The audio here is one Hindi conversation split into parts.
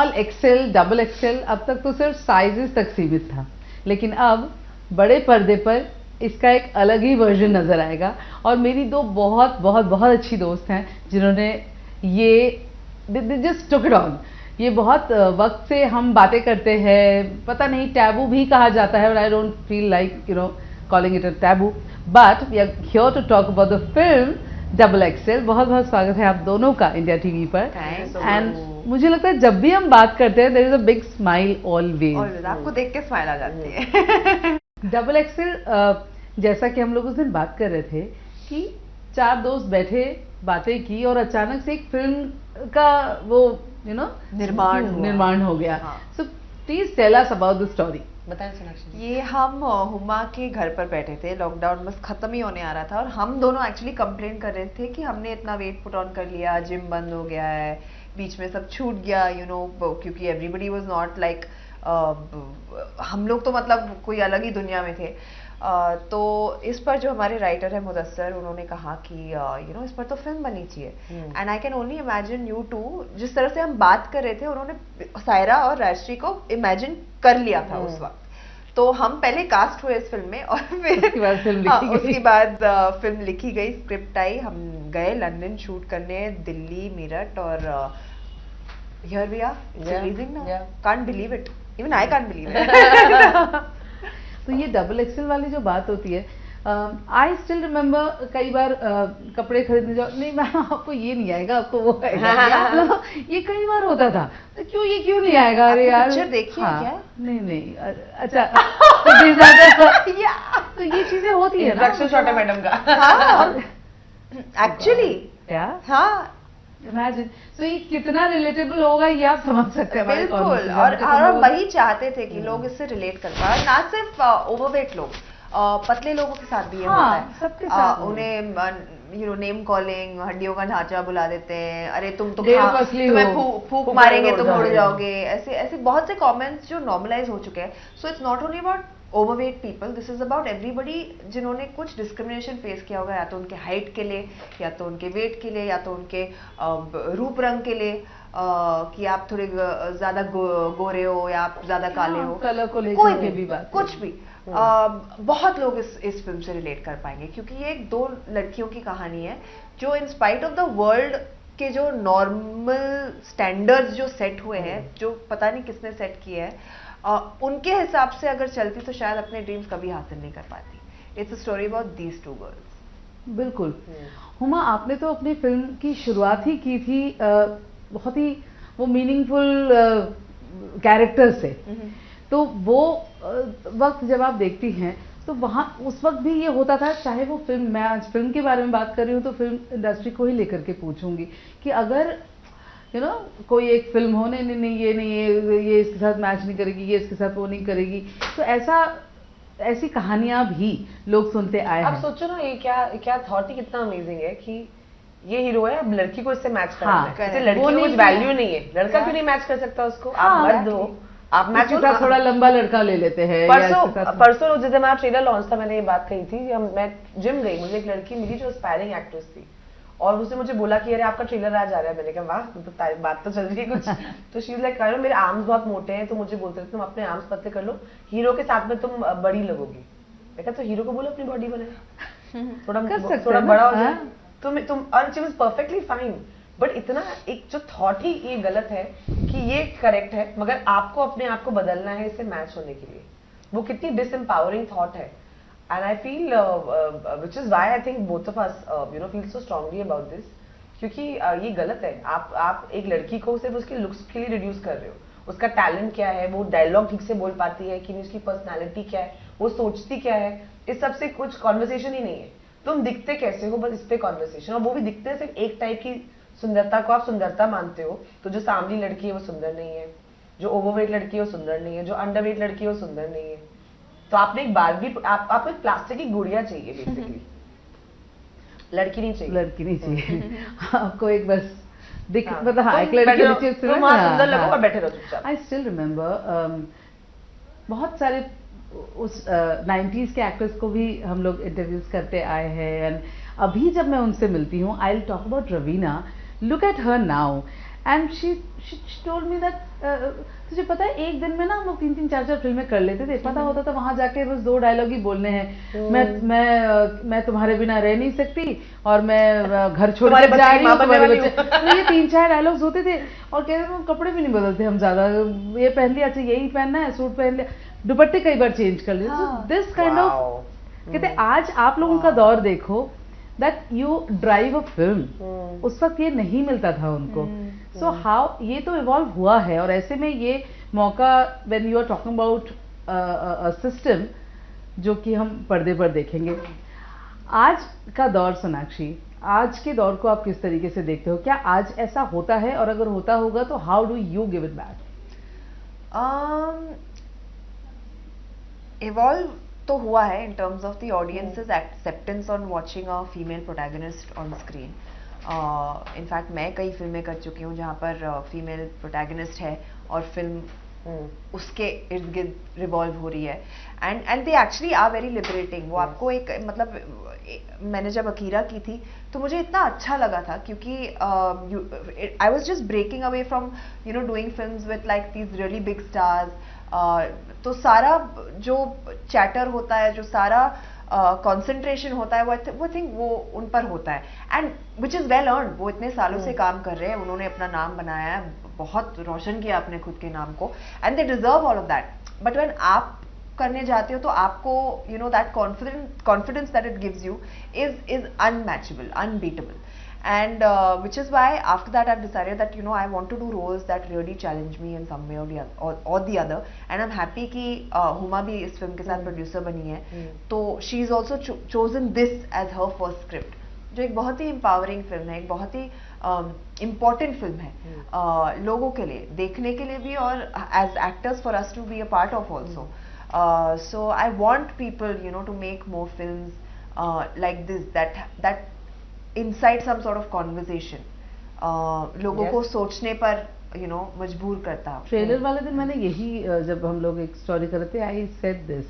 स्मॉल एक्सेल, डबल एक्सेल, अब तक तो सिर्फ साइजेस तक सीमित था, लेकिन अब बड़े पर्दे पर इसका एक अलग ही वर्जन नजर आएगा। और मेरी दो बहुत बहुत बहुत अच्छी दोस्त हैं जिन्होंने ये जस्ट टुक इट ऑन। ये बहुत वक्त से हम बातें करते हैं, पता नहीं टैबू भी कहा जाता है, और I don't feel like calling it a taboo, but we are here to talk about the film double XL. बहुत बहुत स्वागत है आप दोनों का इंडिया टीवी पर। एंड मुझे लगता है जब भी हम बात करते हैं there is a big smile always. आपको देख के स्माइल आ जाती है। डबल एक्सेल, जैसा कि हम लोग उस दिन बात कर रहे थे कि चार दोस्त बैठे, बातें की और अचानक से एक फिल्म का वो निर्माण हो गया। So please tell us about the story. ये हम हुमा के घर पर बैठे थे, लॉकडाउन बस खत्म ही होने आ रहा था, और हम दोनों एक्चुअली कंप्लेन कर रहे थे कि हमने इतना वेट पुट ऑन कर लिया, जिम बंद हो गया है, बीच में सब छूट गया, क्योंकि एवरीबडी वाज नॉट लाइक, हम लोग तो मतलब कोई अलग ही दुनिया में थे। तो इस पर जो हमारे राइटर है मुदस्सर, उन्होंने कहा कि इस पर तो फिल्म बननी चाहिए। And I can only imagine you too, जिस तरह से हम बात कर रहे थे, उन्होंने सायरा और राजश्री को इमेजिन कर लिया था उस वक्त। तो हम पहले कास्ट हुए इस फिल्म में, और फिर उसके बाद फिल्म लिखी गई, स्क्रिप्ट आई, हम गए लंदन शूट करने, दिल्ली, मेरठ, और here we are, it's amazing now, can't believe it, even I can't believe it. तो ये डबल एक्सेल वाली जो बात होती है, आई स्टिल रिमेम्बर कई बार कपड़े खरीदने जाओ, नहीं मैम आपको ये नहीं आएगा, आपको वो आएगा। ये कई बार होता था, तो ये क्यों नहीं आएगा? अरे यार पिक्चर देखिए क्या? नहीं अच्छा। तो ये चीजें होती है ना, शॉट है मैडम का एक्चुअली। हाँ, इमेजिन, तो ये कितना रिलेटेबल होगा ये आप समझ सकते हैं। बिल्कुल, और हम वही चाहते थे कि लोग इससे रिलेट कर पाए, और ना सिर्फ ओवरवेट लोग, पतले लोगों के साथ भी ये होता है। सबके साथ उन्हें नेम कॉलिंग, हड्डियों का ढांचा बुला देते हैं, अरे तुम तो तुम्हें फूक मारेंगे, तुम उड़ जाओगे, ऐसे बहुत से कमेंट्स जो नॉर्मलाइज हो चुके हैं। So it's not only about overweight people, this is about everybody जिन्होंने कुछ डिस्क्रिमिनेशन फेस किया होगा, या तो उनके हाइट के लिए, या तो उनके वेट के लिए, या तो उनके रूप रंग के लिए, कि आप थोड़े ज्यादा गोरे हो या आप ज्यादा काले हो, कलर को लेकर कोई भी बात, कुछ भी। बहुत लोग इस फिल्म से रिलेट कर पाएंगे, क्योंकि ये एक दो लड़कियों की कहानी है जो in spite of the world के जो नॉर्मल स्टैंडर्ड्स जो सेट हुए हैं, जो पता नहीं किसने सेट किए हैं, उनके हिसाब से अगर चलती तो शायद अपने ड्रीम्स कभी हासिल नहीं कर पाती। It's a story about these two girls. बिल्कुल। हुमा, आपने तो अपनी फिल्म की शुरुआत ही की थी बहुत ही वो मीनिंगफुल कैरेक्टर से, तो वो वक्त जब आप देखती हैं तो वहाँ उस वक्त भी ये होता था, चाहे वो फिल्म, मैं आज फिल्म के बारे में बात कर रही हूँ तो फिल्म इंडस्ट्री को ही लेकर के पूछूंगी कि अगर कोई एक फिल्म हो, नहीं ये इसके साथ मैच नहीं करेगी, ये इसके साथ वो नहीं करेगी, तो ऐसी कहानियां भी लोग सुनते आए हैं। आप सोचो ना, ये क्या थॉट ही कितना अमेजिंग है कि ये हीरो है, अब लड़की को इससे मैच करना है, लड़की को कुछ वैल्यू नहीं है, लड़का क्यों नहीं मैच कर सकता उसको? आप मर्द हो, आप मैच का थोड़ा लंबा लड़का ले लेते हैं। परसों जिस दिन हमारा ट्रेलर लॉन्च था, मैंने ये बात कही थी, मैं जिम गई, मुझे एक लड़की मिली जो एस्पायरिंग एक्ट्रेस थी, और उसने मुझे बोला कि अरे आपका ट्रेलर आज आ रहा है। मैंने कहा वाह, बात तो चल रही है कुछ। तो शी वाज लाइक, मेरे आर्म्स बहुत मोटे हैं, तो मुझे बोलते थे तुम अपने आर्म्स पतले कर लो, हीरो के साथ में तुम बड़ी लगोगी। मैं कहा तो हीरो को बोलो अपनी बॉडी बनाए, थोड़ा बड़ा हो जाए, तुम और she was perfectly fine. But इतना एक जो थॉट ही ये गलत है कि ये करेक्ट है, मगर आपको अपने आप को बदलना है इससे मैच होने के लिए। वो कितनी डिसएम्पावरिंग थॉट है। And I feel, which is why I think both of us, feel so strongly about this, क्योंकि ये गलत है। आप एक लड़की को सिर्फ उसके लुक्स के लिए रिड्यूस कर रहे हो। उसका टैलेंट क्या है, वो डायलॉग ठीक से बोल पाती है कि नहीं, उसकी पर्सनालिटी क्या है, वो सोचती क्या है, इस सब से कुछ कॉन्वर्सेशन ही नहीं है। तुम दिखते कैसे हो, बस इस पे कॉन्वर्सेशन, और वो भी दिखते हैं सिर्फ एक टाइप की सुंदरता को आप सुंदरता मानते हो। तो जो सांवली लड़की है वो सुंदर नहीं है, जो ओवरवेट लड़की है वो सुंदर नहीं है, जो अंडरवेट लड़की है वो सुंदर नहीं है। तो आपने एक बार भी आपको एक प्लास्टिक की गुड़िया चाहिए बेसिकली, लड़की नहीं चाहिए। आपको एक बस मतलब एक लड़की नीचे सुंदर लगो और बैठे रहो चुपचाप। आई स्टिल रिमेम्बर बहुत सारे उस 90s के एक्टर्स को भी हम लोग इंटरव्यूज करते आए हैं, एंड अभी जब मैं उनसे मिलती हूँ, I will talk about Raveena, look at her now, and she told me that तुझे पता है एक दिन में ना हम लोग 3-3, 4-4 फिल्में कर लेते थे, पता होता था वहां जाके बस 2 डायलॉग ही बोलने हैं, मैं तुम्हारे बिना रह नहीं सकती और मैं घर छोड़ के जा रही हूँ, तुम्हारे बच्चे, तो ये 3-4 डायलॉग्स होते थे। और कह रहे थे कपड़े भी नहीं बदलते हम ज्यादा, ये पहन लिया, अच्छा यही पहनना है, सूट पहन लिया, दुपट्टे कई बार चेंज कर लिए, दिस काइंड ऑफ। कहते आज आप लोगों का दौर देखो, that you drive a film, उस वक्त ये नहीं मिलता था उनको। सो हाउ ये तो इवॉल्व हुआ है, और ऐसे में ये मौका when you are talking about a system जो कि हम पर्दे पर देखेंगे। आज का दौर सोनाक्षी, आज के दौर को आप किस तरीके से देखते हो? क्या आज ऐसा होता है, और अगर होता होगा तो how do you give it back? Evolve तो हुआ है in terms of the audience's acceptance on watching a female protagonist on screen. In fact मैं कई फिल्में कर चुकी हूँ जहाँ पर फीमेल प्रोटैगनिस्ट है और फिल्म उसके इर्द गिर्द रिवॉल्व हो रही है, and they actually are very liberating. वो आपको एक मतलब मैंने जब अकीरा की थी तो मुझे इतना अच्छा लगा था, क्योंकि I was just breaking away from you know doing films with like these really big stars. तो सारा जो चैटर होता है, जो सारा कंसंट्रेशन होता है, वो थिंक वो उन पर होता है, and which is well earn. वो इतने सालों से काम कर रहे हैं, उन्होंने अपना नाम बनाया है, बहुत रोशन किया अपने खुद के नाम को, and they deserve all of that. But when आप करने जाते हो तो आपको you know that confidence that it gives you is unmatchable, unbeatable, and which is why after that I've decided that you know I want to do roles that really challenge me in some way or the other, and I'm happy कि हुमा भी इस फिल्म के साथ प्रोड्यूसर बनी है, तो she is also chosen this as her first script, जो एक बहुत ही empowering फिल्म है, एक बहुत ही important फिल्म है लोगों के लिए देखने के लिए भी, और as actors for us to be a part of also. So I want people you know to make more films like this that inside some sort of conversation लोगों को सोचने पर you know मजबूर करता। ट्रेलर वाले दिन मैंने यही जब हम लोग एक स्टोरी कर रहे थे, आई सेड दिस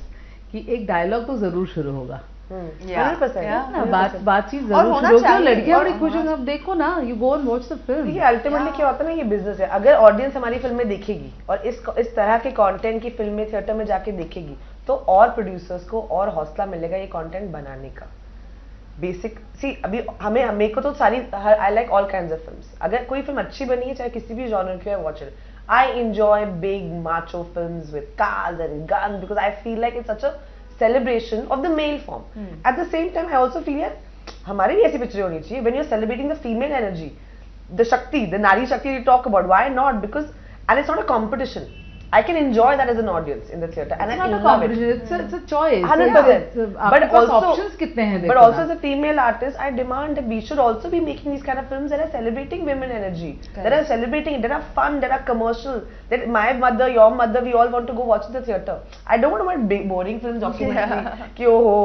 कि एक डायलॉग तो जरूर शुरू होगा, 100% बातचीत जरूर शुरू होगी, लड़कियां बड़ी खुश होंगी। अब देखो ना, you go and watch the film. ये अल्टीमेटली क्या होता है ना, ये बिजनेस है। अगर ऑडियंस हमारी फिल्में देखेगी और इस तरह के कंटेंट की फिल्में थिएटर में जाके देखेगी, तो और प्रोड्यूसर्स को और हौसला मिलेगा ये कंटेंट बनाने का। बेसिक सी अभी हमें को तो सारी I like all kinds of films. अगर कोई फिल्म अच्छी बनी है, चाहे किसी भी जॉनर की, I watch it. I enjoy big macho films with cars and guns because I feel like it's such a celebration of the male form. At the same time, I also feel that हमारी भी ऐसी पिक्चरें होनी चाहिए when you're celebrating the female energy, the Shakti, the Nari Shakti you talk about. Why not? Because and it's not a competition. I can enjoy that as an audience in the theater, and it's I not a love it. competition. It's a choice. 100%. But also options कितने हैं? But also as a female artist, I demand that we should also be making these kind of films that are celebrating women energy, that are celebrating, that are fun, that are commercial, that my mother, your mother, we all want to go watch in the theater. I don't want to watch big boring films documentary कि ओहो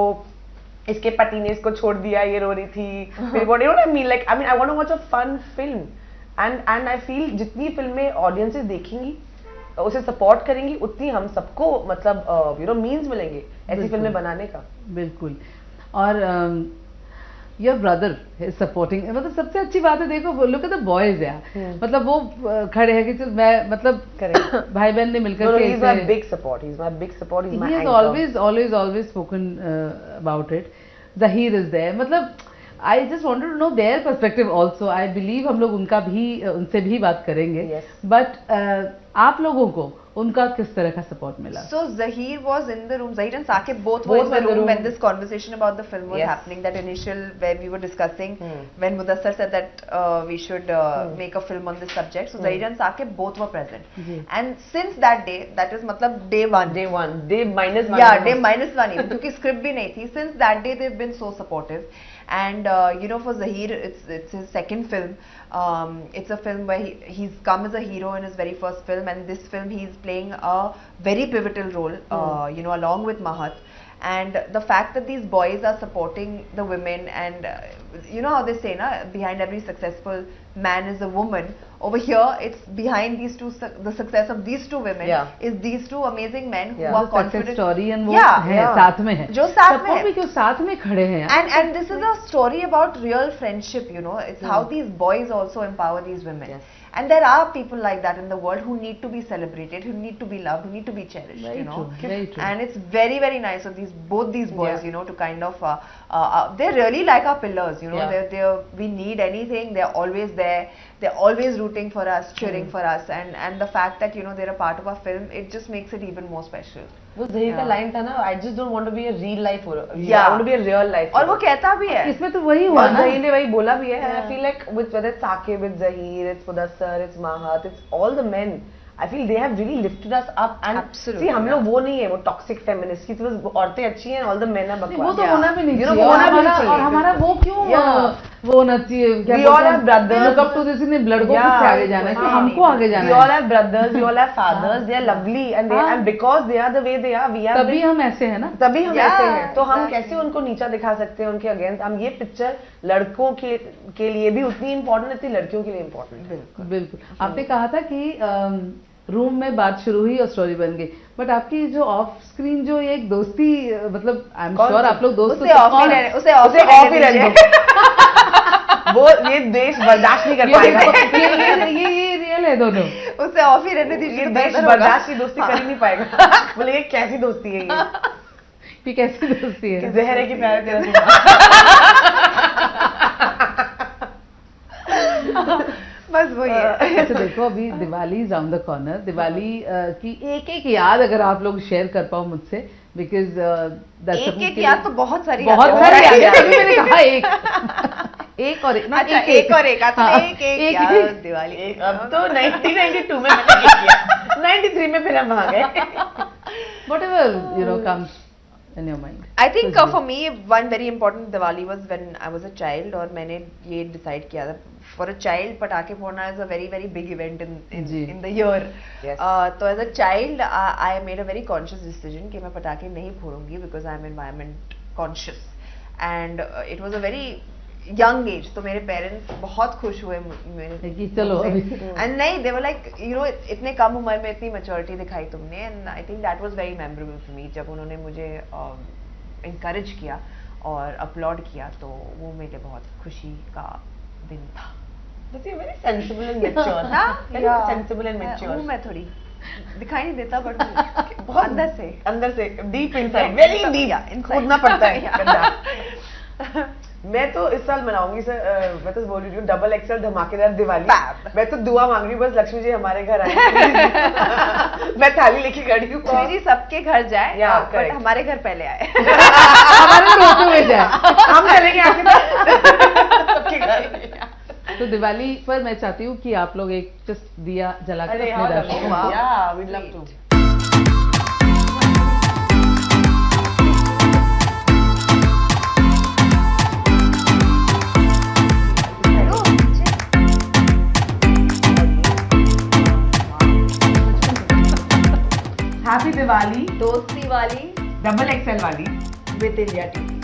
इसके पति ने इसको छोड़ दिया, ये रो रही थी, फिर what you know what I mean? Like I mean I want to watch a fun film, and I feel जितनी फिल्में audiences देखेंगी, उसे सपोर्ट करेंगी, उतनी हम सबको मतलब यू नो मीन्स मिलेंगे ऐसी फिल्में बनाने का। बिल्कुल। और योर ब्रदर इज सपोर्टिंग, मतलब सबसे अच्छी बात है, देखो लुक एट द बॉयज यार, मतलब वो खड़े हैं कि चल मैं मतलब भाई बहन ने मिलकर he is my big support, he is my big support, he is my anchor. He has always spoken about it. Zahir is there, मतलब I just wanted to know their perspective also. I believe हम लोग उनसे भी बात करेंगे, but आप लोगों को उनका किस तरह का सपोर्ट मिला? So Zahir was in the room. Zahir and Saqib both were in the room when this conversation about the film was happening. That initial where we were discussing when Mudassar said that we should make a film on this subject. So Zahir and Saqib both were present. And since that day, that is मतलब day one, day -1. Yeah, day -1 even क्योंकि script भी नहीं थी. Since that day they've been so supportive. And you know, for Zahir, it's his second film. It's a film where he's come as a hero in his very first film, and this film he's playing a very pivotal role, you know, along with Mahat. And the fact that these boys are supporting the women and you know how they say, na, behind every successful man is a woman. Over here, it's behind these two, the success of these two women is these two amazing men who are confident. Story and वो है साथ में है, जो साथ में भी क्यों साथ में खड़े हैं यार. And this is a story about real friendship, you know. It's how these boys also empower these women. And there are people like that in the world who need to be celebrated, who need to be loved, who need to be cherished, Very you know. true, very true. And it's very, very nice of both these boys, you know, to kind of, they're really like our pillars, you know. We need anything, they're always there. They're always rooting for us, cheering for us, and the fact that, you know, they're a part of our film, it just makes it even more special. वो ज़हीर का लाइन था ना, I just don't want to be a real life hero. I Yeah. want to be a real life. और वो कहता भी है. इसमें तो वही हुआ और ना. ज़हीर ने वही बोला भी है. And I feel like with whether it's Saqib, it's Zahir, it's Mudassar, it's Mahat, it's all the men. I feel they have really lifted us up. And Absolutely, see, हम लोग वो नहीं है, वो toxic feminist की तो बस औरतें अच्छी हैं, all the men are वो बकवास. तो होना भी नहीं You know, चाहिए. वो होना भी नहीं और चाहिए. हमारा वो क्यों वो होना चाहिए. We all have brothers. Look up to this ने लड़कों को किससे आगे जाना है, कि हमको आगे जाना We all है. have brothers, we all have fathers. They are lovely, and and because they are the way they are, we are. तभी हम ऐसे हैं ना. तभी हम Yeah, ऐसे हैं. तो हम exactly. कैसे उनको नीचा दिखा सकते हैं उनके अगेंस्ट. हम ये पिक्चर लड़कों के लिए भी उतनी इम्पोर्टेंट है, लड़कियों के लिए इम्पोर्टेंट है. बिल्कुल. आपने कहा था कि रूम में बात शुरू हुई और स्टोरी बन गई, बट आपकी जो ऑफ स्क्रीन जो एक दोस्ती, मतलब आई एम श्योर आप लोग दोस्त उसे ऑफ ही रहने, उसे ऑफ ही रहने दीजिए. वो ये देश बर्दाश्त नहीं कर पाएगा. ये रियल है दोनों. उसे ऑफ ही रहने दीजिए. ये देश बर्दाश्त की दोस्ती कर ही नहीं पाएगा. बोले ये कैसी दोस्ती है ये कैसी दोस्ती है. जहर है कि प्यार तेरा बस वही है. अच्छा देखो, अभी Diwali is round the corner. Diwali की एक एक याद अगर आप लोग शेयर कर पाओ मुझसे, बिकॉज एक याद तो बहुत सारी यादें हैं. तभी मैंने कहा एक और एक. अच्छा, एक और एक याद दिवाली. अब तो 1992 में मैंने ये किया, 93 में फिर हम आ गए. whatever you know comes in your mind. I think for me one very important Diwali was when I was a child, और मैंने ये decide किया था, for a child पटाखे फोड़ना is a very very big event in the year. Yes. तो as a child I made a very conscious decision कि मैं पटाखे नहीं फोड़ूंगी because I am environment conscious, and it was a very young age. तो मेरे पेरेंट्स बहुत खुश हुए मेरे कि चलो अभी. and नहीं, they were like, you know, इतने कम उम्र में इतनी maturity दिखाई तुमने, and I think that was very memorable for me. जब उन्होंने मुझे encourage किया और applaud किया, तो वो मेरे बहुत खुशी का दिन था. But you're very sensible and mature. ना? Very sensible and mature. हूँ मैं थोड़ी, दिखाई नहीं देता बट अंदर से डीप इनसाइड, वेरी डीप कूदना पड़ता है गड्ढा. मैं तो इस साल मनाऊंगी सर. मैं तो बोल रही हूँ डबल एक्सएल धमाकेदार दिवाली. मैं तो दुआ मांग रही हूँ बस लक्ष्मी जी हमारे घर आए. मैं थाली लेके खड़ी हूँ. लक्ष्मी जी सबके घर जाए, बट हमारे घर पहले आए. हमारे दोस्तों में जाए. हम चलेंगे आपके घर. तो दिवाली पर मैं चाहती हूँ कि आप लोग एक जस्ट दिया जला कर अपने दर्शकों को. Yeah, we'd love to. Happy Diwali दोस्ती वाली डबल एक्सएल वाली विद इंडिया टीम.